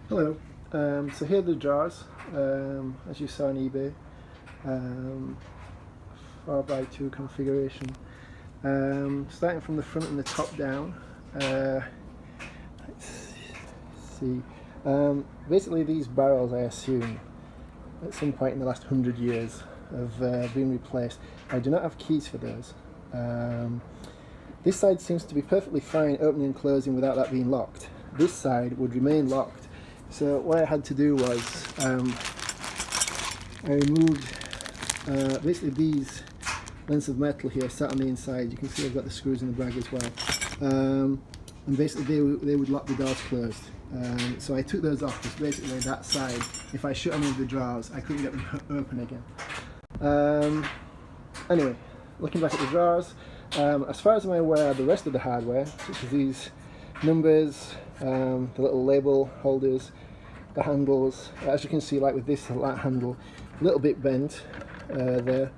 Hello. So here are the drawers, as you saw on eBay, um, 4x2 configuration. Starting from the front and the top down. Let's see. Basically, these barrels, I assume, at some point in the last 100 years, have been replaced. I do not have keys for those. This side seems to be perfectly fine opening and closing without that being locked. This side would remain locked. So what I had to do was I removed basically these lengths of metal here sat on the inside. You can see I've got the screws in the brag as well, and basically they would lock the doors closed. So I took those off because basically that side, if I shut any of the drawers, I couldn't get them open again. Anyway, looking back at the drawers, as far as I'm aware, the rest of the hardware, such as these numbers, the little label holders, the handles, as you can see, like with this light handle, a little bit bent there,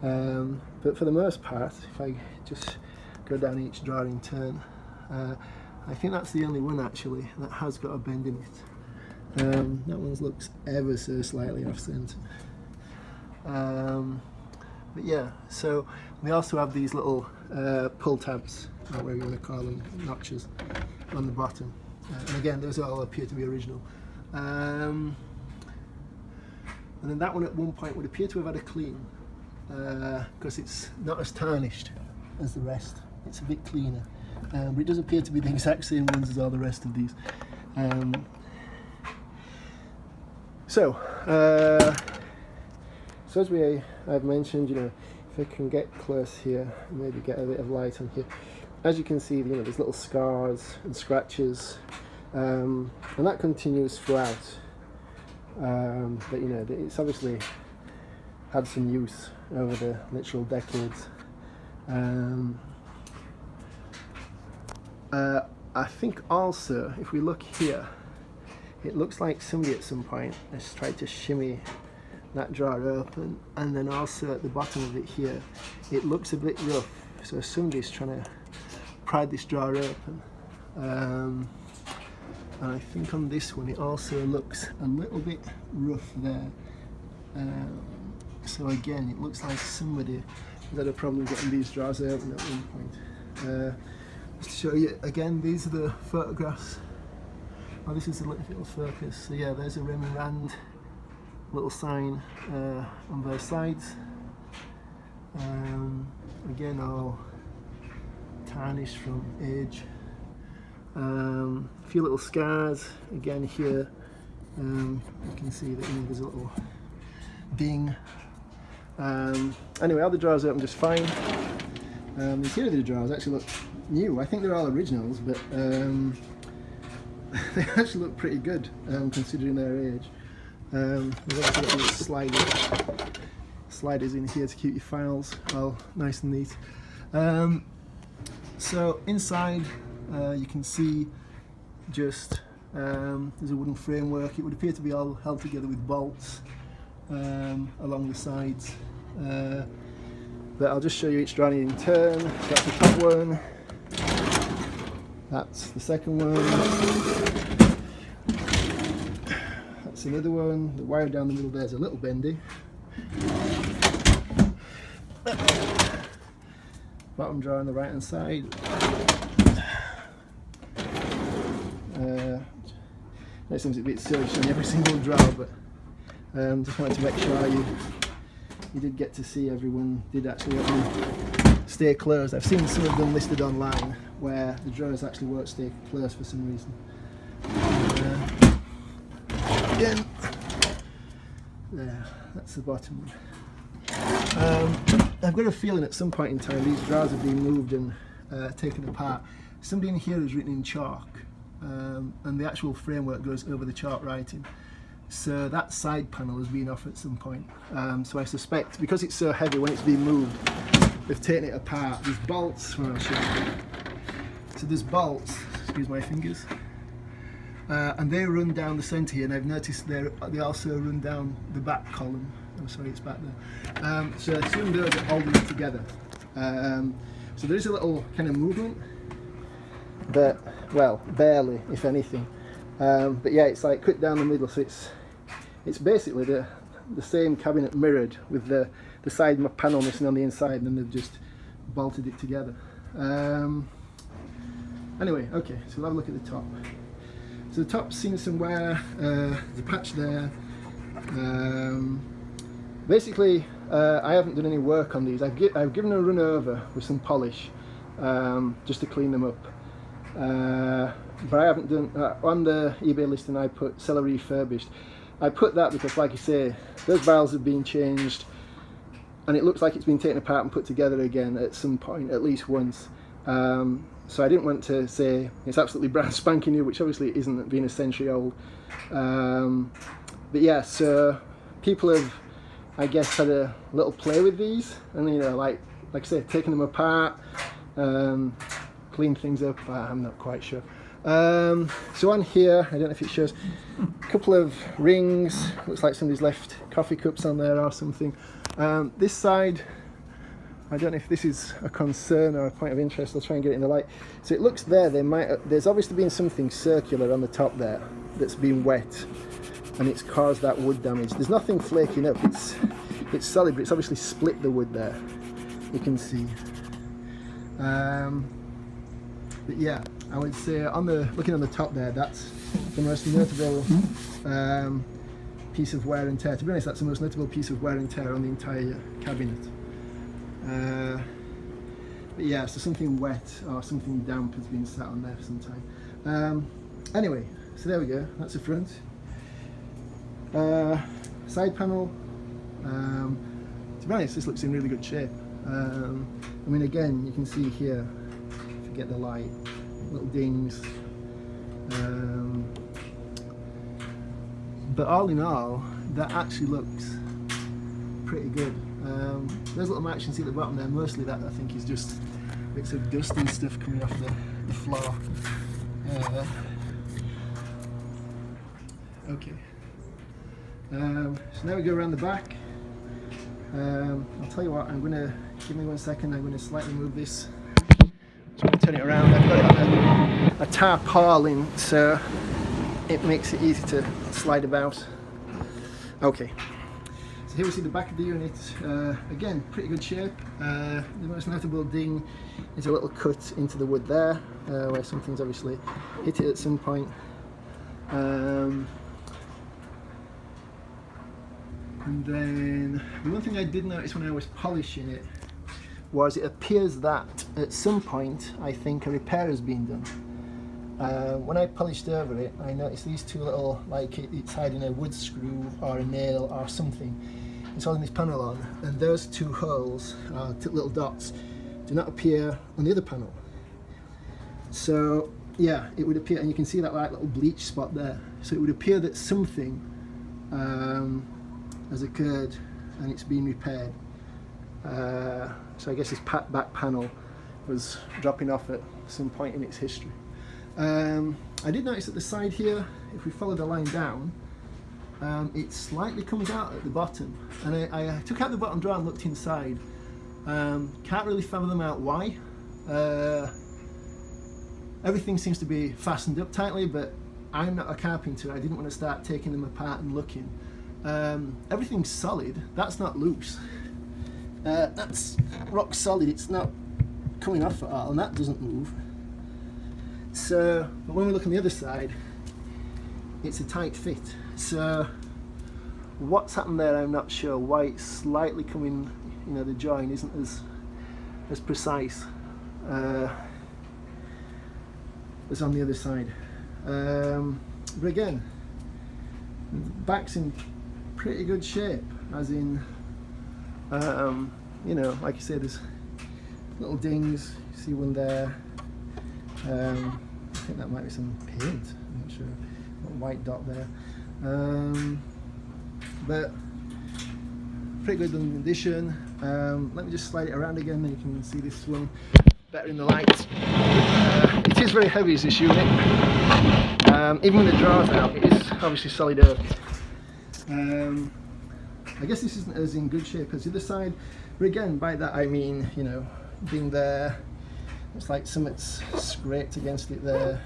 but for the most part, if I just go down each drawer in turn, I think that's the only one actually that has got a bend in it. That one looks ever so slightly off centre. But yeah, so we also have these little pull tabs, or whatever you want to call them, notches on the bottom. And again, those all appear to be original. And then that one at one point would appear to have had a clean, because it's not as tarnished as the rest. It's a bit cleaner. But it does appear to be the exact same ones as all the rest of these. So as I've mentioned, you know, if I can get close here, maybe get a bit of light on here. As you can see, you know, there's little scars and scratches, and that continues throughout. But you know, it's obviously had some use over the literal decades. I think also, if we look here, it looks like somebody at some point has tried to shimmy that drawer open, and then also at the bottom of it here, it looks a bit rough. So somebody's trying to pry this drawer open. And I think on this one it also looks a little bit rough there. So again, it looks like somebody has had a problem getting these drawers open at one point. Just to show you again, these are the photographs. Oh, this is a little focus. So yeah, there's a rim and rand little sign on both sides. Again, all tarnished from age. A few little scars again here. You can see that, you know, there's a little ding. Anyway, all the drawers open just fine. The interior of the drawers actually look new. I think they're all originals, but they actually look pretty good considering their age. We've also got these sliders in here to keep your files all nice and neat. So inside, you can see just there's a wooden framework. It would appear to be all held together with bolts along the sides. But I'll just show you each drawer in turn. So that's the top one. That's the second one. That's another one. The wire down the middle there is a little bendy. Bottom drawer on the right hand side. It seems a bit silly showing every single drawer, but just wanted to make sure you did get to see everyone did actually stay closed. I've seen some of them listed online where the drawers actually won't stay closed for some reason. Again, there, that's the bottom one. I've got a feeling at some point in time these drawers have been moved and taken apart. Somebody in here has written in chalk, and the actual framework goes over the chalk writing. So that side panel has been off at some point. So I suspect, because it's so heavy, when it's being moved, they've taken it apart. There's bolts, well, I'll show you. So there's bolts, excuse my fingers, and they run down the centre here, and I've noticed they also run down the back column. Oh, sorry, it's back there. So two of those are holding it together. So there is a little kind of movement, but, well, barely, if anything. But yeah, it's like cut down the middle, so it's basically the same cabinet mirrored with the side panel missing on the inside, and then they've just bolted it together. Anyway, okay, so we'll have a look at the top. So the top's seen some wear, there's a patch there. Basically, I haven't done any work on these. I've given a run over with some polish, just to clean them up. But I haven't done, on the eBay listing I put seller refurbished. I put that because, like I say, those barrels have been changed and it looks like it's been taken apart and put together again at some point, at least once. So I didn't want to say it's absolutely brand spanking new, which obviously it isn't, being a century old. But yeah, so people have, I guess, had a little play with these, and you know, like I say, taking them apart, clean things up. I'm not quite sure. So on here, I don't know if it shows, a couple of rings. Looks like somebody's left coffee cups on there or something. This side, I don't know if this is a concern or a point of interest. I'll try and get it in the light. So it looks there, there's obviously been something circular on the top there that's been wet, and it's caused that wood damage. There's nothing flaking up, it's solid, but it's obviously split the wood there, you can see. But yeah, I would say looking on the top there, that's the most notable piece of wear and tear. To be honest, that's the most notable piece of wear and tear on the entire cabinet. But yeah, so something wet or something damp has been sat on there for some time. Anyway, so there we go, that's the front. Side panel, to be honest, this looks in really good shape. I mean, again, you can see here, if you get the light, little dings. But all in all, that actually looks pretty good. There's little marks you can see at the bottom there. Mostly that, I think, is just bits of dust and stuff coming off the floor. Okay. So now we go around the back. I'll tell you what, give me 1 second, I'm going to slightly move this. Try to turn it around. I've got it on a tarpaulin, so it makes it easy to slide about. Okay. So here we see the back of the unit. Again, pretty good shape. The most notable ding is a little cut into the wood there, where something's obviously hit it at some point. And then the one thing I did notice when I was polishing it was it appears that at some point I think a repair has been done. When I polished over it, I noticed these two little, like it's hiding a wood screw or a nail or something. It's holding this panel on, and those two holes, little dots, do not appear on the other panel. So yeah, it would appear, and you can see that like little bleach spot there. So it would appear that something has occurred and it's been repaired. So I guess this back panel was dropping off at some point in its history. I did notice at the side here, if we follow the line down, it slightly comes out at the bottom, and I took out the bottom drawer and looked inside. Can't really fathom out why. Everything seems to be fastened up tightly, but I'm not a carpenter. I didn't want to start taking them apart and looking. Everything's solid, that's not loose. That's rock solid, it's not coming off at all, and that doesn't move. So, but when we look on the other side, it's a tight fit. So what's happened there, I'm not sure. Why it's slightly coming, you know, the join isn't as precise as on the other side. But again, the back's in pretty good shape, as in, you know, like you say, there's little dings. You see one there. I think that might be some paint, I'm not sure. Little white dot there. But pretty good condition. Let me just slide it around again, then you can see this one better in the light. It is very heavy, as this unit. Even when the drawer's out, it is obviously solid earth. I guess this isn't as in good shape as the other side, but again, by that I mean, you know, being there, it's like something's scraped against it there.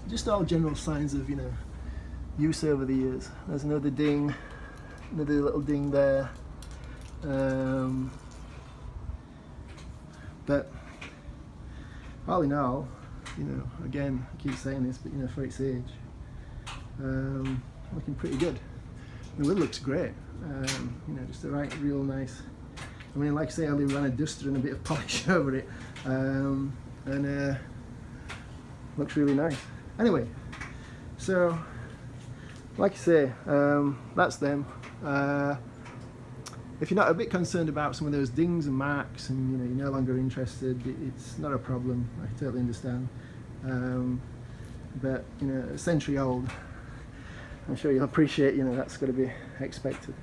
just all general signs of, you know, use over the years. There's another ding, another little ding there. But all in all, you know, again, I keep saying this, but you know, for its age, looking pretty good. The wood looks great. You know, just a real nice. I mean, like I say, I only ran a duster and a bit of polish over it, and looks really nice. Anyway, so like I say, that's them. If you're not a bit concerned about some of those dings and marks, and you know you're no longer interested, it's not a problem. I totally understand. But you know, a century old, I'm sure you'll appreciate. You know, that's got to be expected.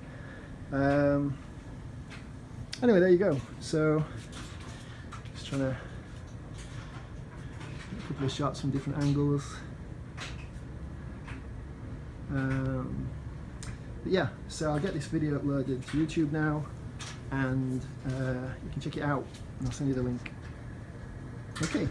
Anyway, there you go. So, just trying to get a couple of shots from different angles. But yeah, so I'll get this video uploaded to YouTube now, and you can check it out, and I'll send you the link. Okay.